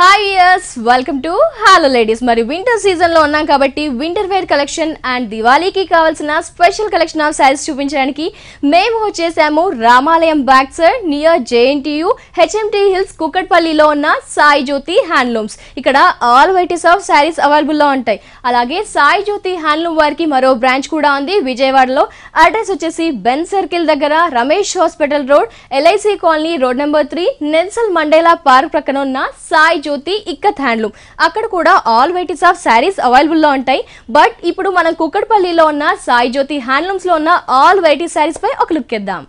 Hi yes welcome to hello ladies. మరి winter season లో ఉన్నాం కాబట్టి వింటర్ వేర్ కలెక్షన్ అండ్ దివాళీకి కావాల్సిన స్పెషల్ కలెక్షన్ ఆఫ్ సారీస్ చూపించడానికి మేము వచ్చేసాము రామాలయం back side near JNTU HMT hills కుక్కట్పల్లిలో ఉన్న సాయి జ్యోతి హ్యాండ్లూమ్స్. ఇక్కడ all varieties of saris available లో ఉంటాయి. అలాగే సాయి జ్యోతి హ్యాండ్లూమ్ వారికి మరో బ్రాంచ్ కూడా ఉంది విజయవాడలో. అడ్రస్ వచ్చేసి బెన్ సర్కిల్ దగ్గర Ramesh hospital road, LIC colony road number 3, Nelson Mandela park ప్రక్కన ఉన్న సాయి జ్యోతి ఇక్కత్ హ్యాండ్లూమ్. అక్కడ కూడా all varieties of saris available లో ఉంటాయి. బట్ ఇప్పుడు మనం కుక్కట్పల్లిలో ఉన్న సాయి జ్యోతి హ్యాండ్లూమ్స్ లో ఉన్న ఆల్ వెరైటీ సారీస్ పై ఒక లుక్ ఇద్దాం.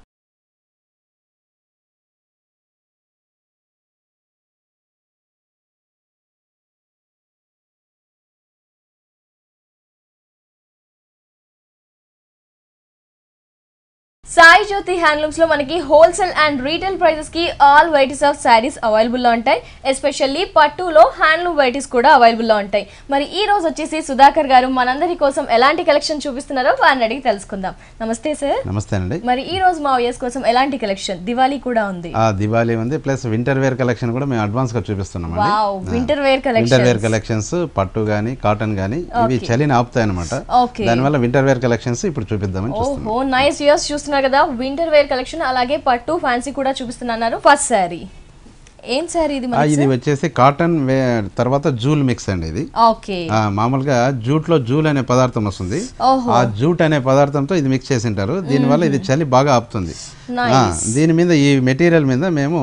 సాయి జ్యోతి హ్యాండ్లూమ్స్ లో మనకి హోల్సేల్ అండ్ రీటైల్ ప్రైసెస్ కి all varieties of saris available లో ఉంటాయి. ఎస్పెషల్లీ పట్టులో హ్యాండ్లూమ్ వెరైటీస్ కూడా అవైలబుల్ లో ఉంటాయి. మరి ఈ రోజు వచ్చేసి సుధాకర్ గారు మనందరి కోసం ఎలాంటి కలెక్షన్ చూపిస్తున్నారో వారిని అడిగి తెలుసుకుందాం. నమస్తే సార్. నమస్తే అండి. మరి ఈ రోజు మా వ్యూయర్స్ కోసం ఎలాంటి కలెక్షన్? దివాళీ కూడా ఉంది. దివాళీ ఉంది, ప్లస్ వింటర్ వేర్ కలెక్షన్ కూడా మేము అడ్వాన్స్ గా చూపిస్తున్నాం. వావ్, వింటర్ వేర్ కలెక్షన్స్ పట్టు గానీ కాటన్ గానీ ఇవి చలిని ఆపుతాయి అన్నమాట. దానివల్ల వింటర్ వేర్ కలెక్షన్స్ ఇప్పుడు చూపిద్దామని చూస్తున్నాం. ఓహో నైస్ వ్యూయర్స్ చూస్తున్నారు కదా, వింటర్ వేర్ కలెక్షన్ అలాగే పట్టు ఫ్యాన్సీ కూడా చూపిస్తున్నారు. ఫస్ట్ సారీ ఏం సారీ ఇది? ఇది వచ్చేసి కాటన్ తర్వాత జూల్ మిక్స్ అండి. ఇది మామూలుగా జూట్ లో జూల్ అనే పదార్థం వస్తుంది. ఆ జూట్ అనే పదార్థంతో ఇది మిక్స్ చేసి ఉంటారు. దీనివల్ల ఇది చలి బాగా ఆపుతుంది. దీని మీద ఈ మెటీరియల్ మీద మేము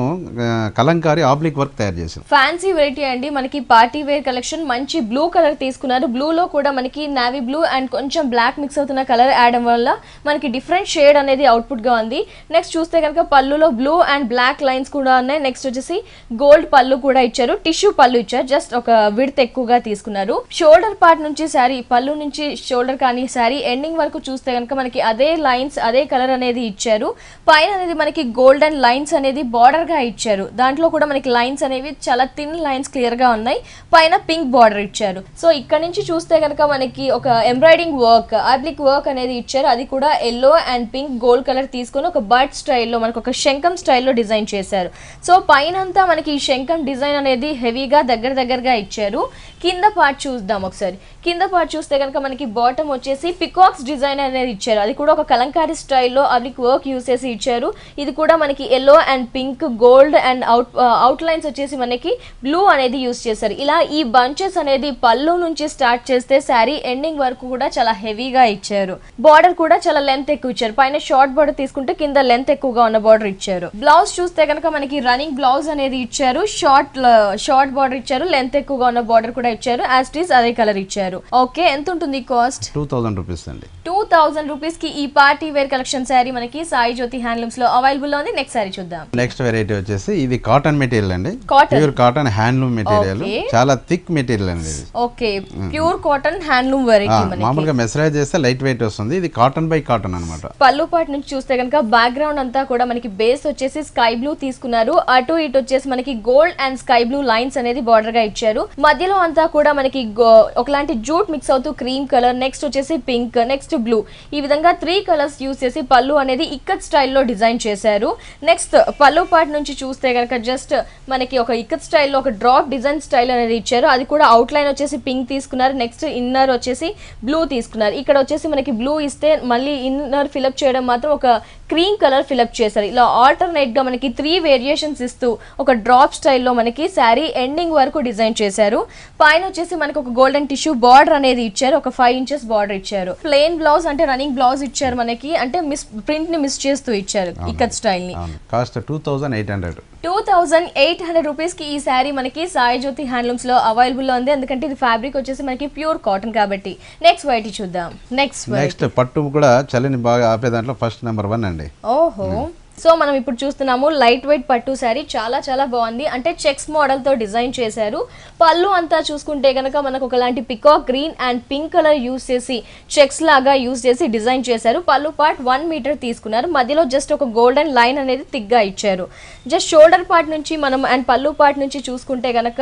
కలంకారీ ఆబ్లిక్ వర్క్ తయారు చేసాం. ఫ్యాన్సీ వెరైటీ అండి. మనకి పార్టీ వేర్ కలెక్షన్. మంచి బ్లూ కలర్ తీసుకున్నారు. బ్లూ లో కూడా మనకి నావీ బ్లూ అండ్ కొంచెం బ్లాక్ మిక్స్ అవుతున్న కలర్ యాడ్ వల్ల మనకి డిఫరెంట్ షేడ్ అనేది అవుట్పుట్ గా ఉంది. నెక్స్ట్ చూస్తే కనుక పళ్ళులో బ్లూ అండ్ బ్లాక్ లైన్స్ కూడా ఉన్నాయి. నెక్స్ట్ వచ్చేసి గోల్డ్ పళ్ళు కూడా ఇచ్చారు. టిష్యూ పళ్ళు ఇచ్చారు. జస్ట్ ఒక విడ్త్ ఎక్కువగా తీసుకున్నారు. షోల్డర్ పార్ట్ నుంచి శారీ పళ్ళు నుంచి షోల్డర్ కానీ శారీ ఎండింగ్ వరకు చూస్తే కనుక మనకి అదే లైన్స్ అదే కలర్ అనేది ఇచ్చారు. పైన అనేది మనకి గోల్డెన్ లైన్స్ అనేది బార్డర్ గా ఇచ్చారు. దాంట్లో కూడా మనకి లైన్స్ అనేవి చాలా థిన్ లైన్స్ క్లియర్ గా ఉన్నాయి. పైన పింక్ బార్డర్ ఇచ్చారు. సో ఇక్కడ నుంచి చూస్తే కనుక మనకి ఒక ఎంబ్రాయిడింగ్ వర్క్ ఆబ్లిక్ వర్క్ అనేది ఇచ్చారు. అది కూడా yellow and pink gold colour తీసుకొని ఒక బర్డ్ స్టైల్లో మనకు ఒక శంఖం స్టైల్లో డిజైన్ చేశారు. సో పైన అంతా మనకి ఈ శంఖం డిజైన్ అనేది హెవీగా దగ్గరగా ఇచ్చారు. కింద పార్ట్ చూద్దాం ఒకసారి. కింద పార్ట్ చూస్తే కనుక మనకి బాటమ్ వచ్చేసి పికాక్స్ డిజైన్ అనేది ఇచ్చారు. అది కూడా ఒక కలంకారీ స్టైల్లో ఆబ్లిక్ వర్క్ యూస్ చేసి ఇచ్చారు. ఇది కూడా మనకి yellow and pink gold and out lines వచ్చేసి మనకి బ్లూ అనేది యూస్ చేశారు. ఇలా ఈ బంచెస్ అనేది పళ్ళు నుంచి స్టార్ట్ చేస్తే శారీ ఎండింగ్ వరకు కూడా చాలా హెవీగా ఇచ్చారు. బార్డర్ కూడా చాలా లెంత్ ఎక్కువ ఇచ్చారు. పైన షార్ట్ బార్డర్ తీసుకుంటే కింద లెంత్ ఎక్కువగా ఉన్న బార్డర్ ఇచ్చారు. బ్లౌజ్ చూస్తే కనుక మనకి రన్నింగ్ బ్లౌజ్ అనేది ఇచ్చారు. షార్ట్ బార్డర్ ఇచ్చారు. లెంత్ ఎక్కువగా ఉన్న బార్డర్ కూడా ఇచ్చారు. యాజ్ ఇట్ ఈస్ అదే కలర్ ఇచ్చారు. ఓకే, ఎంత ఉంటుంది కాస్ట్? 2000 రూపీస్ అండి. 2000 రూపీస్ కి ఈ పార్టీ వేర్ కలెక్షన్ శారీ మనకి సాయి జ్యోతి హ్యాండ్లూమ్స్ లో అవైలబుల్ లో ఉంది. నెక్స్ట్ సారీ చూద్దాం. నెక్స్ట్ వెరైటీ వచ్చేసి ఇది కాటన్ మెటీరియల్ అండి. Pure cotton handloom material. చాలా థిక్ మెటీరియల్ అండి ఇది. Okay, pure cotton handloom variety. మామూలుగా మెసరైజ్ చేస్తే లైట్ వెయిట్ వస్తుంది. ఇది కాటన్ బై కాటన్ అన్నమాట. పళ్ళు పార్ట్ నుంచి చూస్తే కనుక బ్యాక్ గ్రౌండ్ అంతా కూడా మనకి బేస్ వచ్చేసి స్కై బ్లూ తీసుకున్నారు. అటు ఇటు వచ్చేసి మనకి gold and sky blue lines అనేది బార్డర్ గా ఇచ్చారు. మధ్యలో అంతా కూడా మనకి ఒకలాంటి జూట్ మిక్స్ అవుతూ క్రీమ్ కలర్, నెక్స్ట్ వచ్చేసి పింక్, నెక్స్ట్ బ్లూ, ఈ విధంగా 3 కలర్స్ యూస్ చేసి పళ్ళు అనేది ఇక్కత్ స్టైల్లో డిజైన్ చేశారు. నెక్స్ట్ పళ్ళు పార్ట్ నుంచి చూస్తే కనుక జస్ట్ మనకి ఒక ఇక్కత్ స్టైల్లో ఒక డ్రాప్ డిజైన్ స్టైల్ అనేది ఇచ్చారు. అది కూడా అవుట్ లైన్ వచ్చేసి పింక్ తీసుకున్నారు. నెక్స్ట్ ఇన్నర్ వచ్చేసి బ్లూ తీసుకున్నారు. ఇక్కడ వచ్చేసి మనకి బ్లూ ఇస్తే మళ్ళీ ఇన్నర్ ఫిలప్ చేయడం మాత్రం ఒక క్రీమ్ కలర్ ఫిలప్ చేశారు. ఇలా ఆల్టర్నేట్ గా మనకి 3 వేరియేషన్స్ ఇస్తూ ఒక డ్రాప్ స్టైల్లో మనకి శారీ ఎండింగ్ వరకు డిజైన్ చేశారు. పైన వచ్చేసి మనకి ఒక గోల్డెన్ టిష్యూ బార్డర్ అనేది ఇచ్చారు. ఒక 5 ఇంచెస్ బార్డర్ ఇచ్చారు. ప్లెయిన్ బ్లౌజ్ అంటే రన్నింగ్ బ్లౌజ్ ఇచ్చారు మనకి. అంటే ప్రింట్ ని మిస్ చేస్తూ ఇచ్చారు ఇక్కత్ స్టైల్ ని. కాస్ట్ 2800. 2800 రూపీస్ కి ఈ శారీ మనకి సాయి జ్యోతి హ్యాండ్లూమ్స్ లో అవైలబుల్ లో ఉంది. ఎందుకంటే ఇది ఫ్యాబ్రిక్ వచ్చేసి మనకి ప్యూర్ కాటన్ కాబట్టి. నెక్స్ట్ వెరైటీ చూద్దాం. నెక్స్ట్ పట్టు కూడా చలిని బాగా ఆపే దాంట్లో ఫస్ట్ నెంబర్ 1 అండి. ఓహో, సో మనం ఇప్పుడు చూస్తున్నాము లైట్ వెయిట్ పట్టు శారీ. చాలా బాగుంది. అంటే చెక్స్ మోడల్ తో డిజైన్ చేశారు. పళ్ళు అంతా చూసుకుంటే కనుక మనకు ఒకలాంటి peacock green and pink colour use చేసి చెక్స్ లాగా యూస్ చేసి డిజైన్ చేశారు. పళ్ళు పార్ట్ 1 మీటర్ తీసుకున్నారు. మధ్యలో జస్ట్ ఒక గోల్డెన్ లైన్ అనేది థిక్గా ఇచ్చారు. జస్ట్ షోల్డర్ పార్ట్ నుంచి మనం అండ్ పళ్ళు పార్ట్ నుంచి చూసుకుంటే కనుక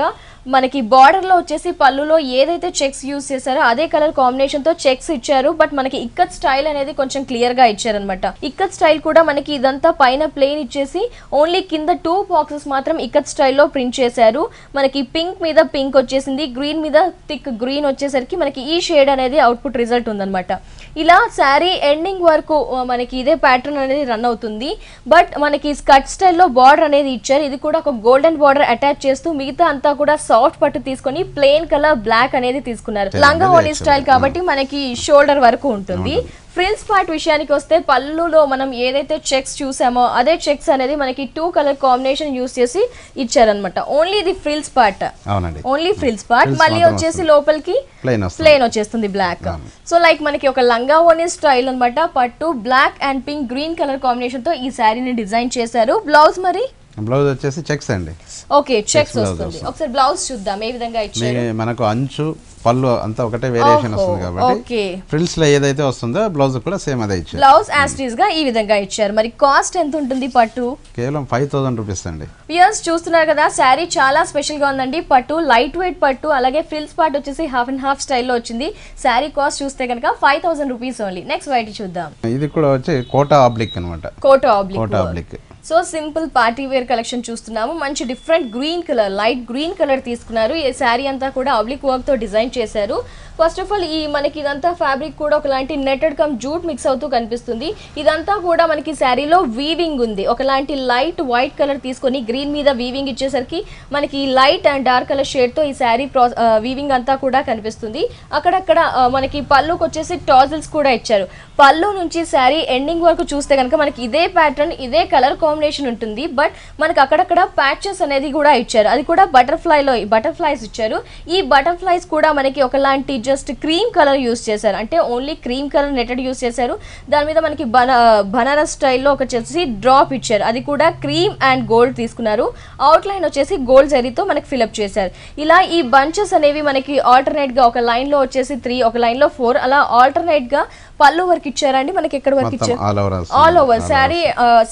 మనకి బార్డర్ లో వచ్చేసి పళ్ళులో ఏదైతే చెక్స్ యూస్ చేశారో అదే కలర్ కాంబినేషన్ తో చెక్స్ ఇచ్చారు. బట్ మనకి ఇక్కత్ స్టైల్ అనేది కొంచెం క్లియర్ గా ఇచ్చారనమాట. ఇక్కత్ స్టైల్ కూడా మనకి ఇదంతా పైన ప్లెయిన్ ఇచ్చేసి ఓన్లీ కింద 2 బాక్సెస్ మాత్రం ఇక్కత్ స్టైల్లో ప్రింట్ చేశారు. మనకి పింక్ మీద పింక్ వచ్చేసింది, గ్రీన్ మీద థిక్ గ్రీన్ వచ్చేసరికి మనకి ఈ షేడ్ అనేది అవుట్పుట్ రిజల్ట్ ఉందన్నమాట. ఇలా శారీ ఎండింగ్ వరకు మనకి ఇదే ప్యాటర్న్ అనేది రన్ అవుతుంది. బట్ మనకి స్కర్ట్ స్టైల్లో బార్డర్ అనేది ఇచ్చారు. ఇది కూడా ఒక గోల్డెన్ బార్డర్ అటాచ్ చేస్తూ మిగతా అంతా కూడా సాఫ్ట్ పట్టు తీసుకొని ప్లెయిన్ కలర్ బ్లాక్ అనేది తీసుకున్నారు. లంగా ఓని స్టైల్ కాబట్టి మనకి షోల్డర్ వరకు ఉంటుంది. ఫ్రిల్స్ పార్ట్ విషయానికి వస్తే పళ్ళులో మనం ఏదైతే చెక్స్ చూసామో అదే చెక్స్ అనేది మనకి 2 కలర్ కాంబినేషన్ యూస్ చేసి ఇచ్చారనమాట. ఓన్లీ ఇది frills part, only frills part. మళ్ళీ వచ్చేసి లోపలికి ప్లెయిన్ వచ్చేస్తుంది బ్లాక్. సో లైక్ మనకి ఒక లంగా ఓని స్టైల్ అనమాట. పట్టు black and pink green colour combination తో ఈ శారీని డిజైన్ చేశారు. బ్లౌజ్ మరి బ్లౌజ్ వచ్చేసి చెక్స్ అండి. ఓకే, చెక్స్ వస్తుంది. ఒకసారి బ్లౌజ్ చూద్దాం ఏ విధంగా ఇచ్చారు. మనకు అంచు పళ్ళు అంతా ఒకటే వేరియేషన్ వస్తుంది కాబట్టి ఫ్రిల్స్ లో ఏదైతే వస్తుందో బ్లౌజ్ కూడా సేమ్ అదే ఇచ్చారు. బ్లౌజ్ యాస్టీస్ గా ఈ విధంగా ఇచ్చారు. మరి కాస్ట్ ఎంత ఉంటుంది పట్టు? కేవలం 5000 రూపీస్ అండి. వ్యూయర్స్ చూస్తున్నారు కదా, శారీ చాలా స్పెషల్ గా ఉందండి. పట్టు లైట్ వెయిట్ పట్టు, అలాగే ఫ్రిల్స్ పార్ట్ వచ్చేసి హాఫ్ అండ్ హాఫ్ స్టైల్లో వచ్చింది. శారీ కాస్ట్ చూస్తే కనుక 5000 రూపీస్ ఓన్లీ. నెక్స్ట్ వైట్ చూద్దాం. ఇది కూడా వచ్చి కోటా ఆబ్లిక్ అనమాట. Kota oblique. So simple party wear collection చూస్తున్నాము. మంచి different green colour, light green colour తీసుకున్నారు. ఈ శారీ అంతా కూడా ఆబ్లిక్ వర్క్ తో డిజైన్ చేశారు. ఫస్ట్ ఆఫ్ ఆల్ ఈ మనకి ఇదంతా ఫ్యాబ్రిక్ కూడా ఒకలాంటి నెటెడ్ కమ్ జూట్ మిక్స్ అవుతూ కనిపిస్తుంది. ఇదంతా కూడా మనకి శారీలో వీవింగ్ ఉంది. ఒకలాంటి లైట్ వైట్ కలర్ తీసుకొని గ్రీన్ మీద వీవింగ్ ఇచ్చేసరికి మనకి light and dark colour shade తో ఈ శారీ వీవింగ్ అంతా కూడా కనిపిస్తుంది. అక్కడక్కడ మనకి పళ్ళుకి వచ్చేసి టాజిల్స్ కూడా ఇచ్చారు. పళ్ళు నుంచి శారీ ఎండింగ్ వరకు చూస్తే కనుక మనకి ఇదే ప్యాటర్న్, ఇదే కలర్ కాంబినేషన్ ఉంటుంది. బట్ మనకి అక్కడక్కడ ప్యాచెస్ అనేది కూడా ఇచ్చారు. అది కూడా బటర్ఫ్లైస్ ఇచ్చారు. ఈ బటర్ఫ్లైస్ కూడా మనకి ఒకలాంటి జస్ట్ క్రీమ్ కలర్ యూస్ చేశారు. అంటే only cream colour netted use చేశారు. దాని మీద మనకి బనారస్ స్టైల్లో వచ్చేసి డ్రాప్ ఇచ్చారు. అది కూడా క్రీమ్ అండ్ గోల్డ్ తీసుకున్నారు. అవుట్ లైన్ వచ్చేసి గోల్డ్ జరీతో మనకి ఫిల్అప్ చేశారు. ఇలా ఈ బంచెస్ అనేవి మనకి ఆల్టర్నేట్ గా ఒక లైన్ లో వచ్చేసి 3, ఒక లైన్ లో 4 అలా ఆల్టర్నేట్ గా పళ్ళు వర్క్ ఇచ్చారండి. మనకి ఎక్కడ వర్క్ ఇచ్చారు? ఆల్ ఓవర్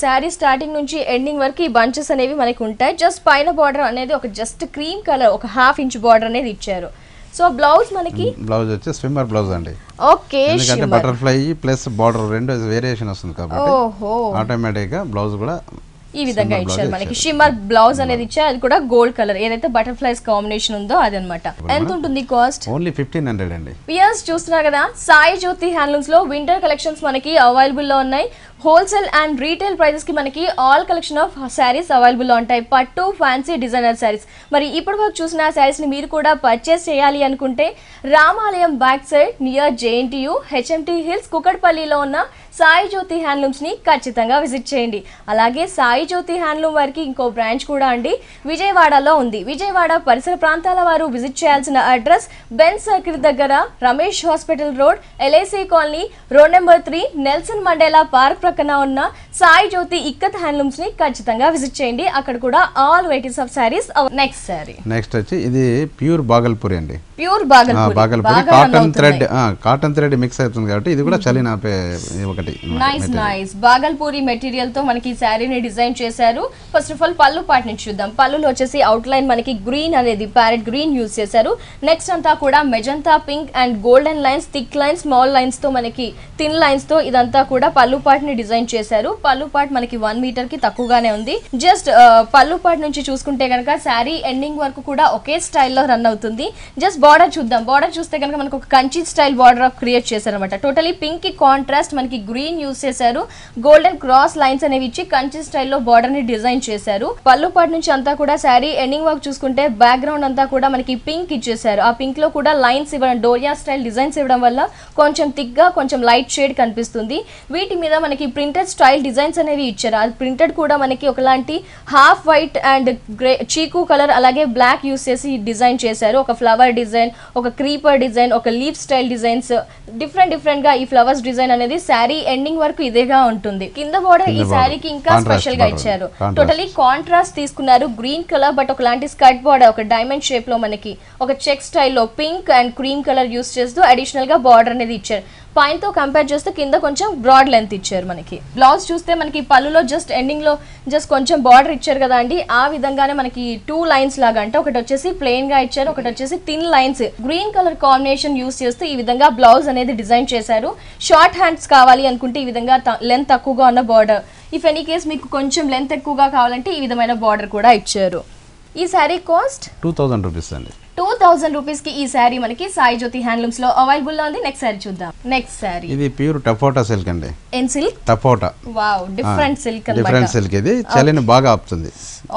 శారీ స్టార్టింగ్ నుంచి ఎండింగ్ వరకు ఈ బంచెస్ అనేవి మనకి ఉంటాయి. జస్ట్ పైన బార్డర్ అనేది ఒక జస్ట్ క్రీమ్ కలర్, ఒక ½ ఇంచ్ బార్డర్ అనేది ఇచ్చారు. సో బ్లౌజ్ మనకి బ్లౌజ్ వచ్చి స్విమ్మర్ బ్లౌజ్ అండి. ఓకే, ఎందుకంటే బటర్ఫ్లై ప్లస్ బార్డర్ రెండు వేరియేషన్ వస్తుంది కాబట్టి ఆటోమేటిక్ గా బ్లౌజ్ కూడా ఈ విధంగా ఇచ్చారు. మనకి షిమ్మర్ బ్లౌజ్ అనేది ఇచ్చారు. అది కూడా గోల్డ్ కలర్, ఏదైతే బటర్ఫ్లైస్ కాంబినేషన్ ఉందో అది అనమాట. ఎంత ఉంటుంది కాస్ట్? ఓన్లీ 1500 అండి. వ్యూయర్స్ చూస్తున్నారు కదా, సాయి జ్యోతి హ్యాండ్లూమ్స్ లో వింటర్ కలెక్షన్స్ మనకి అవైలబుల్ లో ఉన్నాయి. హోల్సేల్ అండ్ రీటైల్ ప్రైజెస్ కి మనకి all collection of saris available లో ఉంటాయి. పట్టు, ఫ్యాన్సీ, డిజైనర్ శారీస్. మరి ఇప్పటి వరకు చూసిన శారీస్ ని మీరు కూడా పర్చేస్ చేయాలి అనుకుంటే రామాలయం back side near JNTU HMT hills కుకట్పల్లిలో ఉన్న సాయి జ్యోతి హ్యాండ్లూమ్స్ ని ఖచ్చితంగా విజిట్ చేయండి. అలాగే సాయి జ్యోతి హ్యాండ్లూమ్ వారికి ఇంకో బ్రాంచ్ కూడా అండి విజయవాడలో ఉంది. విజయవాడ పరిసర ప్రాంతాల వారు విజిట్ చేయాల్సిన అడ్రస్ బెన్ సర్కిల్ దగ్గర Ramesh hospital road, LIC colony, road number 3, Nelson Mandela park ప్రక్కన ఉన్న సాయి జ్యోతి ఇక్కత్ హ్యాండ్లూమ్స్ ని ఖచ్చితంగా విజిట్ చేయండి. అక్కడ కూడా all varieties of saris. Next వచ్చి ఇది ప్యూర్ బాగల్పూరి అండి. Pure Bhagalpuri cotton thread mix అవుతుంది కాబట్టి ఇది కూడా చలి నాపే ఒకటి. నైస్ బాగల్పూరి మెటీరియల్ తో మనకి ఈ శారీని డిజైన్ చేశారు. ఫస్ట్ ఆఫ్ ఆల్ పళ్ళు పార్ట్ నుంచి చూద్దాం. పళ్ళులో వచ్చేసి అవుట్ లైన్ మనకి గ్రీన్ అనేది ప్యారెట్ గ్రీన్ యూజ్ చేశారు. నెక్స్ట్ అంతా కూడా magenta pink and golden lines, thick lines, small lines తో మనకి థిన్ లైన్స్ తో ఇదంతా కూడా పళ్ళు పార్ట్ ని డిజైన్ చేశారు. పళ్ళు పార్ట్ మనకి 1 మీటర్ కి తక్కువగానే ఉంది. జస్ట్ పళ్ళు పార్ట్ నుంచి చూసుకుంటే కనుక శారీ ఎండింగ్ వరకు కూడా ఒకే స్టైల్లో రన్ అవుతుంది. జస్ట్ బార్డర్ చూద్దాం. బార్డర్ చూస్తే కనుక మనకు ఒక కంచి స్టైల్ బార్డర్ క్రియేట్ చేశారు అనమాట. టోటలీ పింక్ కి కాంట్రాస్ట్ మనకి గ్రీన్ యూజ్ చేశారు. గోల్డెన్ క్రాస్ లైన్స్ అనేవి ఇచ్చి కంచి స్టైల్లో బార్డర్ ని డిజైన్ చేశారు. పళ్ళు పార్ట్ నుంచి అంతా కూడా శారీ ఎండింగ్ వరకు చూసుకుంటే బ్యాక్గ్రౌండ్ అంతా కూడా మనకి పింక్ ఇచ్చేసారు. ఆ పింక్ లో కూడా లైన్స్ ఇవ్వడం, డోరియా స్టైల్ డిజైన్స్ ఇవ్వడం వల్ల కొంచెం థిక్ గా కొంచెం లైట్ షేడ్ కనిపిస్తుంది. వీటి మీద మనకి ప్రింటెడ్ స్టైల్ డిజైన్స్ అనేవి ఇచ్చారు. అది ప్రింటెడ్ కూడా మనకి ఒకలాంటి హాఫ్ వైట్ అండ్ గ్రే చీకు కలర్ అలాగే బ్లాక్ యూస్ చేసి డిజైన్ చేశారు. ఒక ఫ్లవర్ డిజైన్, ఒక క్రీపర్ డిజైన్, ఒక లీఫ్ స్టైల్ డిజైన్స్, డిఫరెంట్ గా ఈ ఫ్లవర్స్ డిజైన్ అనేది శారీ ఎండింగ్ వరకు ఇదేగా ఉంటుంది. కింద బోర్డర్ ఈ శారీకి ఇంకా స్పెషల్ గా ఇచ్చారు. టోటలీ కాంట్రాస్ట్ తీసుకున్నారు. గ్రీన్ కలర్ బట్ ఒకలాంటి స్కర్ట్ బోర్డర్ ఒక డైమండ్ షేప్ లో మనకి ఒక చెక్ స్టైల్లో pink and cream colour use చేస్తూ అడిషనల్ గా బార్డర్ అనేది ఇచ్చారు. పైనతో కంపేర్ చేస్తే కింద కొంచెం బ్రాడ్ లెంత్ ఇచ్చారు మనకి. బ్లౌజ్ చూస్తే మనకి పళ్ళులో జస్ట్ ఎండింగ్ లో జస్ట్ కొంచెం బార్డర్ ఇచ్చారు కదా అండి, ఆ విధంగానే మనకి 2 లైన్స్ లాగా, అంటే ఒకటి వచ్చేసి ప్లెయిన్ గా ఇచ్చారు, ఒకటి వచ్చేసి thin lines green colour combination use చేస్తూ ఈ విధంగా బ్లౌజ్ అనేది డిజైన్ చేశారు. షార్ట్ హ్యాండ్స్ కావాలి అనుకుంటే ఈ విధంగా లెంత్ తక్కువగా ఉన్న బార్డర్, ఇఫ్ ఎనీ కేస్ మీకు కొంచెం లెంత్ ఎక్కువగా కావాలంటే ఈ విధమైన బార్డర్ కూడా ఇచ్చారు. ఈ శారీ కాస్ట్ 2000 రూపీస్ అండి. 2000 రూపీస్ కి ఈ శారీ మనకి సాయి జ్యోతి హ్యాండ్లూమ్స్ లో అవైలబుల్ లో ఉంది. నెక్స్ట్ శారీ చూద్దాం. నెక్స్ట్ శారీ ఇది ప్యూర్ టపోటా సిల్క్ అండి. ఎన్ సిల్క్ టపోటా. వావ్, డిఫరెంట్ సిల్క్ అన్నమాట. డిఫరెంట్ సిల్క్ ఇది చలిని బాగా ఆపుతుంది.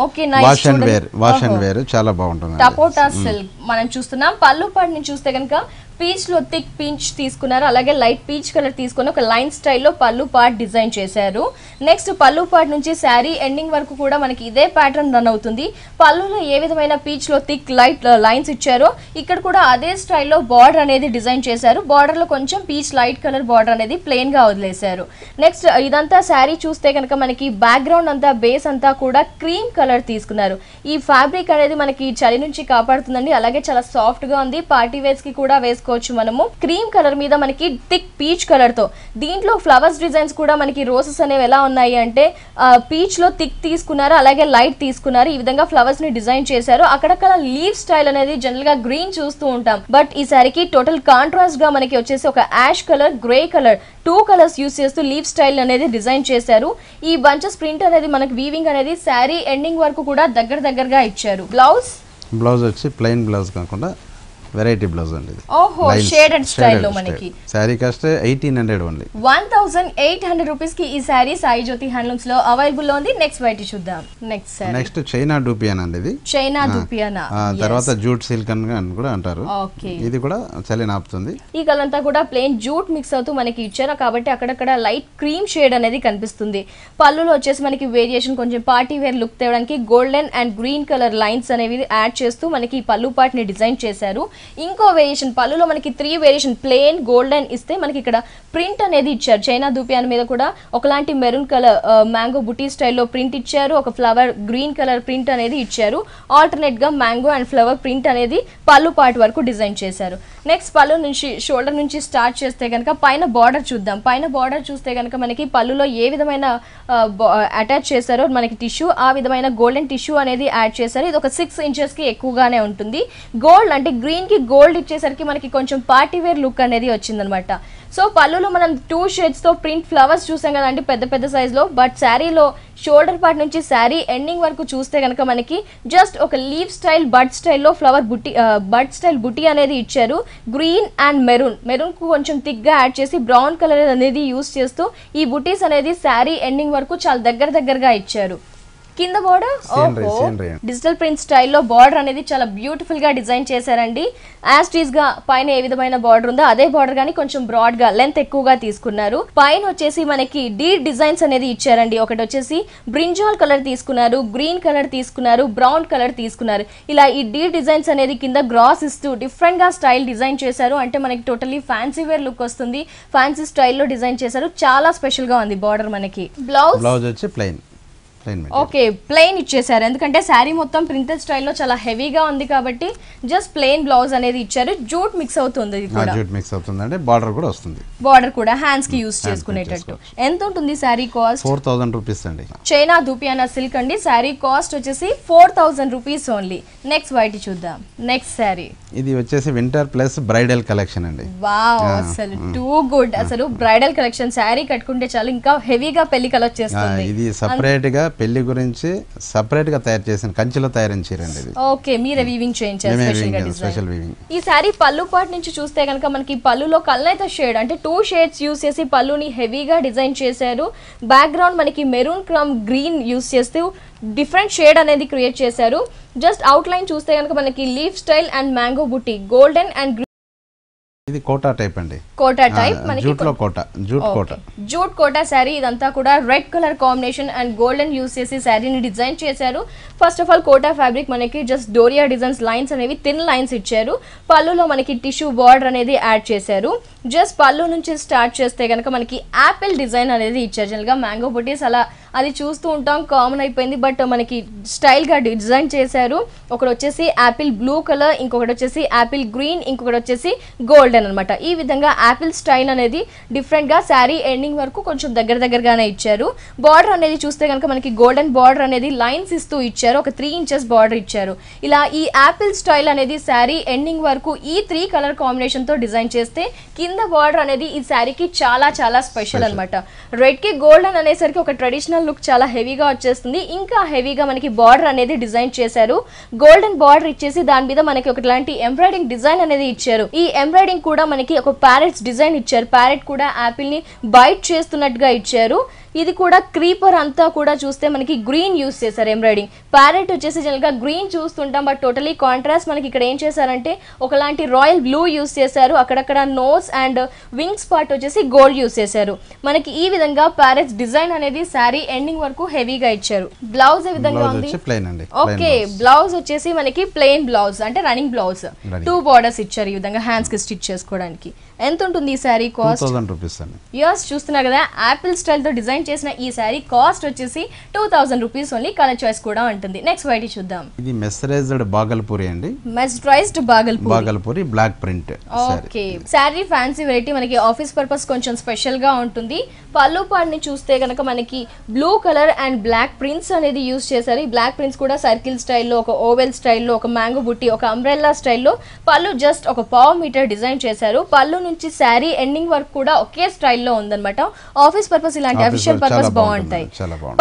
Okay, nice. Wash and wear చాలా బాగుంటుంది. టపోటా సిల్క్ మనం చూస్తున్నాం. పళ్ళు పాటు నుంచి చూస్తే కనుక పీచ్ లో థిక్ పీచ్ తీసుకున్నారు, అలాగే లైట్ పీచ్ కలర్ తీసుకుని ఒక లైన్ స్టైల్లో పళ్ళు పార్ట్ డిజైన్ చేశారు. నెక్స్ట్ పళ్ళు పార్ట్ నుంచి శారీ ఎండింగ్ వరకు కూడా మనకి ఇదే ప్యాటర్న్ రన్ అవుతుంది. పళ్ళులో ఏ విధమైన పీచ్ లో థిక్ లైట్ లైన్స్ ఇచ్చారో ఇక్కడ కూడా అదే స్టైల్లో బార్డర్ అనేది డిజైన్ చేశారు. బార్డర్ లో కొంచెం పీచ్ లైట్ కలర్ బార్డర్ అనేది ప్లెయిన్ గా వదిలేశారు. నెక్స్ట్ ఇదంతా శారీ చూస్తే కనుక మనకి బ్యాక్గ్రౌండ్ అంతా బేస్ అంతా కూడా క్రీమ్ కలర్ తీసుకున్నారు. ఈ ఫ్యాబ్రిక్ అనేది మనకి చలి నుంచి కాపాడుతుందండి, అలాగే చాలా సాఫ్ట్ గా ఉంది. పార్టీ వేర్స్ కి కూడా వేసుకోవచ్చు మనము. క్రీమ్ కలర్ మీద మనకి థిక్ పీచ్ కలర్ తో, దీంట్లో ఫ్లవర్స్ డిజైన్స్ కూడా మనకి రోజెస్ అనేవి ఎలా ఉన్నాయి అంటే పీచ్ లో థిక్ తీసుకున్నారు, అలాగే లైట్ తీసుకున్నారు. ఈ విధంగా ఫ్లవర్స్ ని డిజైన్ చేశారు. అక్కడక్కడ లీవ్ స్టైల్ అనేది జనరల్ గా గ్రీన్ చూస్తూ ఉంటాం, బట్ ఈ సారికి టోటల్ కాంట్రాస్ట్ గా మనకి వచ్చేసి ఒక ash colour, grey colour 2 colours use చేస్తూ లీవ్ స్టైల్ అనేది డిజైన్ చేశారు. ఈ బంచెస్ ప్రింట్ అనేది మనకి వీవింగ్ అనేది శారీ ఎండింగ్ వరకు కూడా దగ్గరగా ఇచ్చారు. బ్లౌజ్ వచ్చి ప్లెయిన్ బ్లౌజ్ కాకుండా వెరైటీ బ్లౌజ్ అండి. ఓహో, షేడెడ్ స్టైల్ లో మనకి. Sorry cost 1800 only. 1800 రూపీస్ కి ఈ సారీ సాయి జ్యోతి హ్యాండ్లూమ్స్ లో అవైలబుల్ లో ఉంది. నెక్స్ట్ వైట్ చూద్దాం. నెక్స్ట్ చైనా డూపియానా అండి. ఇది చైనా డూపియానా, తర్వాత జూట్ సిల్క్ అని కూడా అంటారు. ఇది కూడా చలి నాపుతుంది. ఈ కలర్ అంతా కూడా ప్లెయిన్ జూట్ మిక్స్ అవుతూ మనకి ఇచ్చారు కాబట్టి అక్కడక్కడ లైట్ క్రీమ్ షేడ్ అనేది కనిపిస్తుంది. పళ్ళులో వచ్చేసి మనకి వేరియేషన్ కొంచెం పార్టీ వేర్ లుక్ తేవడానికి golden and green colour lines అనేవి యాడ్ చేస్తూ మనకి పళ్ళు పార్ట్ ని డిజైన్ చేశారు. ఇంకో వేరియేషన్ పళ్ళులో మనకి 3 వేరియేషన్ ప్లెయిన్ గోల్డెన్ ఇస్తే మనకి ఇక్కడ ప్రింట్ అనేది ఇచ్చారు. చైనా దూపియాన్ మీద కూడా ఒకలాంటి మెరూన్ కలర్ మ్యాంగో బుటీ స్టైల్లో ప్రింట్ ఇచ్చారు. ఒక ఫ్లవర్ గ్రీన్ కలర్ ప్రింట్ అనేది ఇచ్చారు. ఆల్టర్నేట్ గా మ్యాంగో అండ్ ఫ్లవర్ ప్రింట్ అనేది పళ్ళు పార్ట్ వరకు డిజైన్ చేశారు. నెక్స్ట్ పళ్ళు నుంచి షోల్డర్ నుంచి స్టార్ట్ చేస్తే కనుక పైన బార్డర్ చూద్దాం. పైన బార్డర్ చూస్తే కనుక మనకి పళ్ళులో ఏ విధమైన అటాచ్ చేశారో మనకి టిష్యూ, ఆ విధమైన గోల్డెన్ టిష్యూ అనేది యాడ్ చేశారు. ఇది ఒక 6 ఇంచెస్ కి ఎక్కువగానే ఉంటుంది. గోల్డ్ అంటే గ్రీన్ కి గోల్డ్ ఇచ్చేసరికి మనకి కొంచెం పార్టీ వేర్ లుక్ అనేది వచ్చిందనమాట. సో పళ్ళులో మనం 2 షేడ్స్ తో ప్రింట్ ఫ్లవర్స్ చూసాం కదండి పెద్ద సైజ్ లో, బట్ శారీలో షోల్డర్ పార్ట్ నుంచి శారీ ఎండింగ్ వరకు చూస్తే కనుక మనకి జస్ట్ ఒక లీవ్ స్టైల్ బడ్ స్టైల్లో ఫ్లవర్ బుట్టి బడ్ స్టైల్ బుట్టి అనేది ఇచ్చారు. గ్రీన్ అండ్ మెరూన్ కు కొంచెం థిక్ గా యాడ్ చేసి బ్రౌన్ కలర్ అనేది యూస్ చేస్తూ ఈ బుటీస్ అనేది శారీ ఎండింగ్ వరకు చాలా దగ్గరగా ఇచ్చారు. కింద బార్డర్ డిజిటల్ ప్రింట్ స్టైల్లో బార్డర్ అనేది చాలా బ్యూటిఫుల్ గా డిజైన్ చేశారండి. యాజ్ టీజ్ గా పైన ఏ విధమైన బార్డర్ ఉందో అదే బార్డర్ గానీ కొంచెం బ్రాడ్ గా లెంత్ ఎక్కువగా తీసుకున్నారు. పైన వచ్చేసి మనకి డీ డిజైన్స్ అనేది ఇచ్చారండి. ఒకటి వచ్చేసి బ్రింజాల్ కలర్ తీసుకున్నారు, గ్రీన్ కలర్ తీసుకున్నారు, బ్రౌన్ కలర్ తీసుకున్నారు. ఇలా ఈ డీ డిజైన్స్ అనేది కింద గ్రాస్ ఇస్తూ డిఫరెంట్ గా స్టైల్ డిజైన్ చేశారు. అంటే మనకి టోటల్లీ ఫ్యాన్సీ వేర్ లుక్ వస్తుంది. ఫ్యాన్సీ స్టైల్లో డిజైన్ చేశారు. చాలా స్పెషల్ గా ఉంది బార్డర్ మనకి. బ్లౌజ్ వచ్చి ప్లెయిన్. ఓకే, ప్లెయిన్ ఇచ్చేసారు ఎందుకంటే శారీ మొత్తం ప్రింటెడ్ స్టైల్లో చాలా హెవీగా ఉంది కాబట్టి జస్ట్ ప్లెయిన్ బ్లౌజ్ అనేది ఇచ్చారు. జూట్ మిక్స్ అవుతుంది, జూట్ మిక్స్ అవుతుంది అంటే బార్డర్ కూడా వస్తుంది. బార్డర్ కూడా హ్యాండ్స్ కి యూస్ చేసుకునేటట్టు. ఎంత ఉంటుంది శారీ కాస్ట్? 4000 రూపీస్ అండి. చైనా దూపియానా సిల్క్ అండి. శారీ కాస్ట్ వచ్చేసి 4000 రూపీస్ ఓన్లీ. నెక్స్ట్ వైట్ చూద్దాం. నెక్స్ట్ శారీ ఇది వచ్చేసి వింటర్ ప్లస్ బ్రైడల్ కలెక్షన్ అండి. వావ్, అసలు టూ గుడ్. అసలు బ్రైడల్ కలెక్షన్ శారీ కట్టుకుంటే చాలు ఇంకా హెవీగా పెళ్లి కలర్ చేస్తుంది. ఇది సెపరేట్ గా పెళ్లి గురించి సెపరేట్ గా తయారు చేసిన కంచిలో తయారైన చీర అండి ఇది. ఓకే, మీరే వీవింగ్ చేయించారు స్పెషల్ వీవింగ్. ఈ శారీ పళ్ళు పార్ట్ నుంచి చూస్తే కనుక మనకి పళ్ళులో కల్నేత షేడ్ అంటే 2 షేడ్స్ యూస్ చేసి పళ్ళుని హెవీగా డిజైన్ చేశారు. బ్యాక్గ్రౌండ్ మనకి మెరూన్ క్రమ్ గ్రీన్ యూస్ చేస్తూ డిఫరెంట్ షేడ్ అనేది క్రియేట్ చేశారు. జస్ట్ అవుట్ లైన్ చూస్తే కనుక మనకి లీఫ్ స్టైల్ అండ్ మ్యాంగో బుట్టి గోల్డెన్ అండ్ ఇది కోటా టైప్ అండి. కోటా టైప్ మనకి జూట్ కోటా శారీ. ఇదంతా కూడా red colour combination and golden use చేసి శారీని డిజైన్ చేశారు. First of all Kota fabric మనకి జస్ట్ డోరియా డిజైన్స్ లైన్స్ అనేవి థిన్ లైన్స్ ఇచ్చారు. పళ్ళులో మనకి టిష్యూ బార్డర్ అనేది యాడ్ చేశారు. జస్ట్ పళ్ళు నుంచి స్టార్ట్ చేస్తే కనుక మనకి యాపిల్ డిజైన్ అనేది ఇచ్చారు. జనరల్ గా మ్యాంగో బుటీస్ అలా అది చూస్తూ ఉంటాం, కామన్ అయిపోయింది. బట్ మనకి స్టైల్గా డిజైన్ చేశారు. ఒకటి వచ్చేసి యాపిల్ బ్లూ కలర్, ఇంకొకటి వచ్చేసి యాపిల్ గ్రీన్, ఇంకొకటి వచ్చేసి గోల్డెన్ అనమాట. ఈ విధంగా యాపిల్ స్టైల్ అనేది డిఫరెంట్గా శారీ ఎండింగ్ వరకు కొంచెం దగ్గరగానే ఇచ్చారు. బార్డర్ అనేది చూస్తే కనుక మనకి గోల్డెన్ బార్డర్ అనేది లైన్స్ ఇస్తూ ఇచ్చారు. ఒక 3 ఇంచెస్ బార్డర్ ఇచ్చారు. ఇలా ఈ యాపిల్ స్టైల్ అనేది శారీ ఎండింగ్ వరకు ఈ 3 కలర్ కాంబినేషన్తో డిజైన్ చేస్తే కింద బార్డర్ అనేది ఈ శారీకి చాలా చాలా స్పెషల్ అనమాట. రెడ్ కి గోల్డెన్ అనేసరికి ఒక ట్రెడిషనల్ లుక్ చాలా హెవీగా వచ్చేస్తుంది. ఇంకా హెవీగా మనకి బార్డర్ అనేది డిజైన్ చేశారు. గోల్డెన్ బార్డర్ ఇచ్చేసి దాని మీద మనకి ఒకలాంటి ఎంబ్రాయిడింగ్ డిజైన్ అనేది ఇచ్చారు. ఈ ఎంబ్రాయిడింగ్ కూడా మనకి ఒక ప్యారెట్స్ డిజైన్ ఇచ్చారు. ప్యారెట్ కూడా యాపిల్ ని బైట్ చేస్తున్నట్టుగా ఇచ్చారు. ఇది కూడా క్రీపర్ అంతా కూడా చూస్తే మనకి గ్రీన్ యూస్ చేశారు ఎంబ్రాయిడింగ్. ప్యారెట్ వచ్చేసి జనరల్ గా గ్రీన్ చూస్తుంటాం, బట్ టోటలీ కాంట్రాస్ట్ మనకి ఇక్కడ ఏం చేశారంటే ఒకలాంటి రాయల్ బ్లూ యూస్ చేశారు. అక్కడక్కడ నోస్ అండ్ వింగ్స్ పార్ట్ వచ్చేసి గోల్డ్ యూస్ చేశారు. మనకి ఈ విధంగా ప్యారెట్స్ డిజైన్ అనేది శారీ ఎండింగ్ వరకు హెవీగా ఇచ్చారు. బ్లౌజ్ ఏ విధంగా ఉంది? ఓకే, బ్లౌజ్ వచ్చేసి మనకి ప్లెయిన్ బ్లౌజ్, అంటే రన్నింగ్ బ్లౌజ్. 2 బార్డర్స్ ఇచ్చారు ఈ విధంగా హ్యాండ్స్ కి స్టిచ్ చేసుకోవడానికి. ఎంత ఉంటుంది ఈ శారీ కాస్ట్? 2000 రూపీస్ అండి. యూస్ చూస్తున్నారు కదా, యాపిల్ స్టైల్ తో డిజైన్ చేసిన ఈ శారీ కాస్ట్ వచ్చేసి 2000 రూపీస్ ఓన్లీ. కలర్ చాయిస్ కూడా ఉంటుంది. నెక్స్ట్ వెరైటీ చూద్దాం. ఇది మెస్టరైజ్డ్ బాగల్పూరి అండి. Mercerised Bhagalpuri black print. Okay, sari fancy variety, మనకి ఆఫీస్ పర్పస్ కొంచెం స్పెషల్ గా ఉంటుంది. పళ్ళు పార్ట్ ని చూస్తే కనుక మనకి blue colour and black prints అనేది యూస్ చేశారు. ఈ బ్లాక్ ప్రింట్స్ కూడా సర్కిల్ స్టైల్లో, ఒక ఓవెల్ స్టైల్లో, ఒక మ్యాంగో బుట్టి, ఒక అంబ్రెల్లా స్టైల్లో పళ్ళు జస్ట్ ఒక 1/2 మీటర్ డిజైన్ చేశారు. పళ్ళు నుంచి శారీ ఎండింగ్ వరకు కూడా ఒకే స్టైల్లో ఉందన్నమాట. ఆఫీస్ పర్పస్ ఇలాంటి అఫీషియల్ పర్పస్ బాగుంటాయి.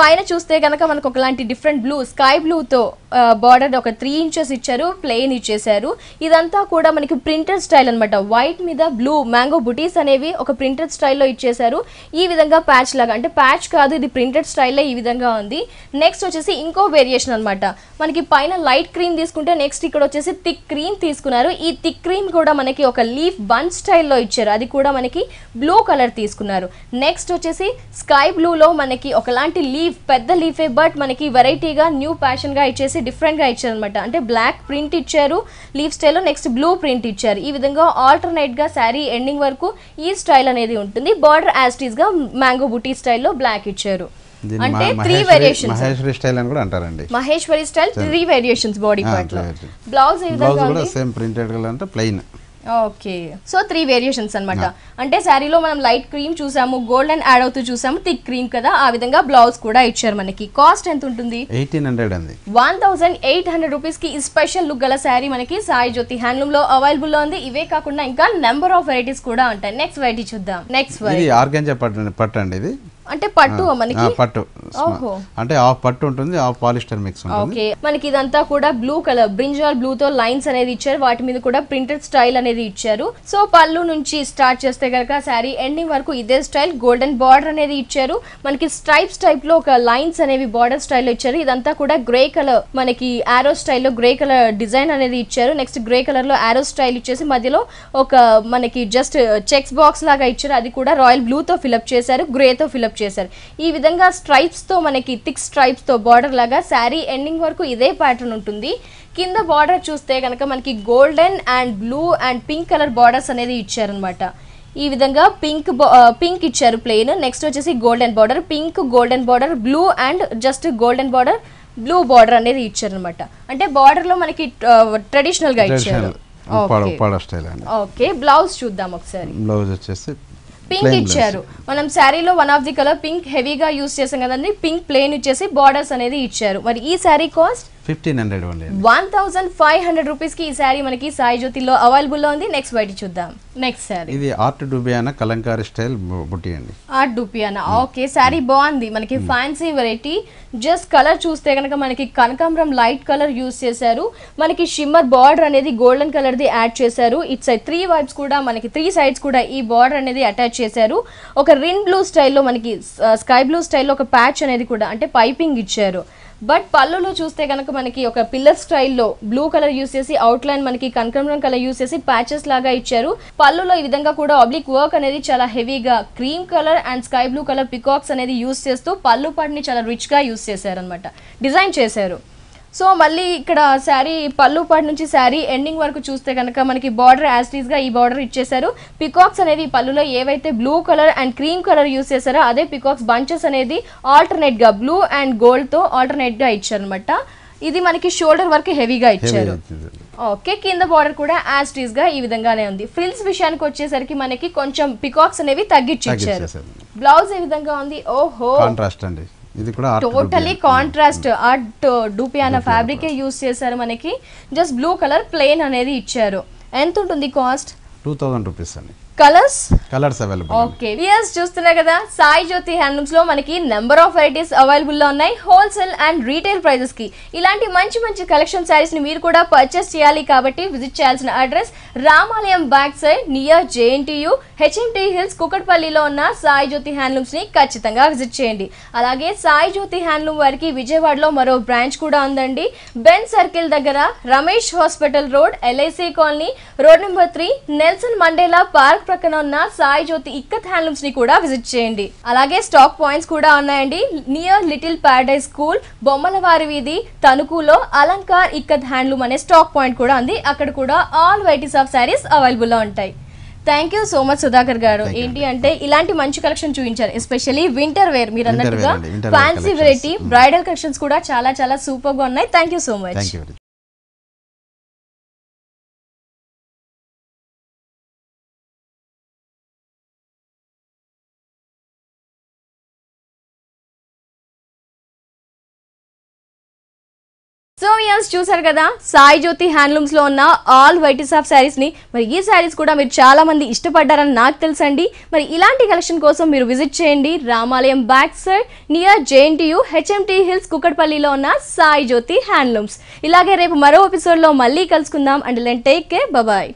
పైన చూస్తే కనుక మనకు ఒకలాంటి డిఫరెంట్ బ్లూ, స్కై బ్లూ తో బార్డర్ ఒక 3 ఇంచెస్ ఇచ్చారు, ప్లెయిన్ ఇచ్చేసారు. ఇదంతా కూడా మనకి ప్రింటెడ్ స్టైల్ అనమాట. వైట్ మీద బ్లూ మ్యాంగో బుటీస్ అనేవి ఒక ప్రింటెడ్ స్టైల్లో ఇచ్చేసారు. ఈ విధంగా ప్యాచ్ లాగా, అంటే ప్యాచ్ కాదు, ఇది ప్రింటెడ్ స్టైల్లో ఈ విధంగా ఉంది. నెక్స్ట్ వచ్చేసి ఇంకో వేరియేషన్ అనమాట. మనకి పైన లైట్ క్రీమ్ తీసుకుంటే నెక్స్ట్ ఇక్కడ వచ్చేసి థిక్ క్రీమ్ తీసుకున్నారు. ఈ థిక్ క్రీమ్ కూడా మనకి ఒక లీఫ్ బన్ స్టైల్లో ఇచ్చారు. అది కూడా మనకి బ్లూ కలర్ తీసుకున్నారు. నెక్స్ట్ వచ్చేసి స్కై బ్లూ లో మనకి ఒకలాంటి లీఫ్, పెద్ద లీఫే, బట్ మనకి వెరైటీగా న్యూ ప్యాషన్ గా ఇచ్చేసి డిఫరెంట్ గా ఇచ్చారు అనమాట. అంటే బ్లాక్ ప్రింట్ ఇచ్చారు లీఫ్ స్టైల్లో, నెక్స్ట్ బ్లూ ప్రింట్ ఇచ్చారు. ఈ విధంగా ఆల్టర్నేట్ గా శారీ ఎండింగ్ వరకు ఈ స్టైల్ అనేది ఉంటుంది. బార్డర్ యాస్టీస్ గా మ్యాంగో బుటీ స్టైల్లో బ్లాక్ ఇచ్చారు. అంటే 3 వేరియేషన్స్. మహేశ్వరి స్టైల్ అని కూడా అంటారండి. Maheshwari style 3 variations body part లో. బ్లౌజ్ ఏ విధంగా ఉంది? సేమ్ ప్రింటెడ్ కలర్ అంటే ప్లెయిన్. ఓకే, సో 3 వేరియేషన్స్ అనమాట. అంటే శారీలో మనం లైట్ క్రీమ్ చూసాము, గోల్డెన్ యాడ్ అవుతూ చూసాము, థిక్ క్రీమ్ కదా, ఆ విధంగా బ్లౌజ్ కూడా ఇచ్చారు మనకి. కాస్ట్ ఎంత ఉంటుంది? 1800 అండి. 1800 రూపీస్ కి ఈ స్పెషల్ లుక్ గల శారీ మనకి సాయి జ్యోతి హ్యాండ్లూమ్ లో అవైలబుల్ లో ఉంది. ఇవే కాకుండా ఇంకా నెంబర్ ఆఫ్ వెరైటీస్ కూడా ఉంటాయి. నెక్స్ట్ వెరైటీ చూద్దాం. నెక్స్ట్ వెరైటీ ఆర్గాంజా పట్టు అండి. ఇది అంటే పట్టు మనకి పట్టు, అంటే హాఫ్ పట్టు ఉంటుంది, హాఫ్ పాలిస్టర్ మిక్స్ ఉంటుంది. ఓకే, మనకి ఇదంతా కూడా బ్లూ కలర్, బ్రింజాల్ బ్లూ తో లైన్స్ అనేది ఇచ్చారు. వాటి మీద కూడా ప్రింటెడ్ స్టైల్ అనేది ఇచ్చారు. సో పళ్ళు నుంచి స్టార్ట్ చేస్తే కనుక శారీ ఎండింగ్ వరకు ఇదే స్టైల్. గోల్డెన్ బార్డర్ అనేది ఇచ్చారు. మనకి స్ట్రైప్స్ టైప్ లో ఒక లైన్స్ అనేవి బార్డర్ స్టైల్ ఇచ్చారు. ఇదంతా కూడా గ్రే కలర్, మనకి ఆరో స్టైల్లో గ్రే కలర్ డిజైన్ అనేది ఇచ్చారు. నెక్స్ట్ గ్రే కలర్ లో ఆరో స్టైల్ ఇచ్చేసి మధ్యలో ఒక మనకి జస్ట్ చెక్స్ బాక్స్ లాగా ఇచ్చారు. అది కూడా రాయల్ బ్లూ తో ఫిల్అప్ చేశారు, గ్రే తో ఫిల్అప్ చేశారు. ఈ విధంగా స్ట్రైప్స్ తో మనకి థిక్ స్ట్రైప్స్ తో బార్డర్ లాగా శారీ ఎండింగ్ వరకు ఇదే ప్యాటర్న్ ఉంటుంది. కింద బార్డర్ చూస్తే కనుక మనకి golden and blue and pink colour borders అనేది ఇచ్చారనమాట. ఈ విధంగా పింక్ ఇచ్చారు ప్లెయిన్. నెక్స్ట్ వచ్చేసి golden border, pink golden border, blue and just golden border, blue border అనేది ఇచ్చారనమాట. అంటే బార్డర్ లో మనకి ట్రెడిషనల్ గా ఇచ్చారు. ఓకే, బ్లౌజ్ చూద్దాం ఒకసారి. బ్లౌజ్ వచ్చేసి పింక్ ఇచ్చారు. మనం శారీలో one of the colour pink హెవీగా యూస్ చేసాం కదండి. పింక్ ప్లెయిన్ ఇచ్చేసి బార్డర్స్ అనేది ఇచ్చారు. మరి ఈ శారీ కాస్ట్ 1500 రూపీస్ కి ఈ శారీ మనకి సాయి జ్యోతిలో అవైలబుల్ లో ఉంది. నెక్స్ట్ వైట్ చూద్దాం. నెక్స్ట్ శారీ ఇది ఆర్ట్ డూబియానా కలంకారీ స్టైల్ బుట్టి అండి. ఆర్ట్ డూబియానా, ఓకే, శారీ బాగుంది. మనకి ఫ్యాన్సీ వెరైటీ. జస్ట్ కలర్ చూస్తే కనుక మనకి కనకాంబరం లైట్ కలర్ యూస్ చేశారు. మనకి షిమ్మర్ బార్డర్ అనేది గోల్డెన్ కలర్ ది యాడ్ చేశారు. ఇట్స్ 3 వైబ్స్ కూడా మనకి 3 సైడ్స్ కూడా ఈ బార్డర్ అనేది అటాచ్ చేశారు. ఒక రిన్ బ్లూ స్టైల్లో మనకి స్కై బ్లూ స్టైల్లో ఒక ప్యాచ్ అనేది కూడా అంటే పైపింగ్ ఇచ్చారు. బట్ పళ్ళులో చూస్తే కనుక మనకి ఒక పిల్లర్ స్టైల్లో బ్లూ కలర్ యూస్ చేసి అవుట్ లైన్ మనకి కనకాంబరం కలర్ యూస్ చేసి ప్యాచెస్ లాగా ఇచ్చారు. పళ్ళులో ఈ విధంగా కూడా ఆబ్లిక్ వర్క్ అనేది చాలా హెవీగా cream colour and sky blue colour peacocks అనేది యూస్ చేస్తూ పళ్ళు పాటిని చాలా రిచ్ గా యూస్ చేశారు అనమాట, డిజైన్ చేశారు. సో మళ్ళీ ఇక్కడ శారీ పళ్ళు పాటు నుంచి శారీ ఎండింగ్ వరకు చూస్తే కనుక మనకి బార్డర్ యాజ్ ఇట్ ఈస్ గా ఈ బార్డర్ ఇచ్చేసారు. పికాక్స్ అనేది పళ్ళులో ఏవైతే blue colour and cream colour use చేశారో అదే పికాక్స్ బంచెస్ అనేది ఆల్టర్నేట్ గా బ్లూ అండ్ గోల్డ్ తో ఆల్టర్నేట్ గా ఇచ్చారు అనమాట. ఇది మనకి షోల్డర్ వరకు హెవీగా ఇచ్చారు. ఓకే, కింద బార్డర్ కూడా యాజ్ ఇట్ ఈస్ గా ఈ విధంగానే ఉంది. ఫ్రిల్స్ విషయానికి వచ్చేసరికి మనకి కొంచెం పికాక్స్ అనేవి తగ్గించారు. బ్లౌజ్ ఏ విధంగా ఉంది? ఓహో, కాంట్రాస్ట్ అండి. ఇది కూడా totally contrast art డూపియానా fabric use చేశారు. మనకి జస్ట్ బ్లూ కలర్ ప్లెయిన్ అనేది ఇచ్చారు. ఎంత ఉంటుంది కాస్ట్? 2000 రూపీస్ అండి. Colours available. ఓకే, వ్యూయర్స్ చూస్తున్నా కదా, సాయి జ్యోతి హ్యాండ్లూమ్స్ లో మనకి నెంబర్ ఆఫ్ వెరైటీస్ అవైలబుల్ లో ఉన్నాయి హోల్సేల్ అండ్ రీటైల్ ప్రైజెస్ కి. ఇలాంటి మంచి మంచి కలెక్షన్ సారీస్ ని మీరు కూడా పర్చేస్ చేయాలి కాబట్టి విజిట్ చేయాల్సిన address Ramalayam back side near JNTU HMT hills కుకట్పల్లిలో ఉన్న సాయి జ్యోతి హ్యాండ్లూమ్స్ ని ఖచ్చితంగా విజిట్ చేయండి. అలాగే సాయి జ్యోతి హ్యాండ్లూమ్ వారికి విజయవాడలో మరో బ్రాంచ్ కూడా ఉందండి. బెన్ సర్కిల్ దగ్గర Ramesh hospital road, LIC colony, road number 3, Nelson Mandela park ప్రక్కన ఉన్న సాయి జ్యోతి ఇక్కత్ హ్యాండ్లూమ్స్ ని కూడా విజిట్ చేయండి. అలాగే స్టాక్ పాయింట్స్ కూడా ఉన్నాయండి. నియర్ లిటిల్ పారడైజ్ స్కూల్, బొమ్మలవారి వీధి, తణుకులో అలంకార్ ఇక్కత్ హ్యాండ్లూమ్ అనే స్టాక్ పాయింట్ కూడా ఉంది. అక్కడ కూడా all varieties of saris available లో ఉంటాయి. Thank you so much Sudhakar గారు. ఏంటి అంటే ఇలాంటి మంచి కలెక్షన్ చూపించారు. ఎస్పెషల్లీ వింటర్ వేర్, మీరు అన్నట్టుగా ఫ్యాన్సీ వెరైటీ, బ్రైడల్ కలెక్షన్స్ కూడా చాలా చాలా సూపర్ గా ఉన్నాయి. Thank you so much. So yes, చూసారు కదా సాయి జ్యోతి హ్యాండ్లూమ్స్ లో ఉన్న ఆల్ వెరైటీస్ ఆఫ్ శారీస్ ని. మరి ఈ శారీస్ కూడా మీరు చాలా మంది ఇష్టపడ్డారని నాకు తెలుసండి. మరి ఇలాంటి కలెక్షన్ కోసం మీరు విజిట్ చేయండి Ramalayam back side near JNTU HMT hills కుకట్పల్లిలో ఉన్న సాయి జ్యోతి హ్యాండ్లూమ్స్. ఇలాగే రేపు మరో ఎపిసోడ్ లో మళ్ళీ కలుసుకుందాం. And take care, bye.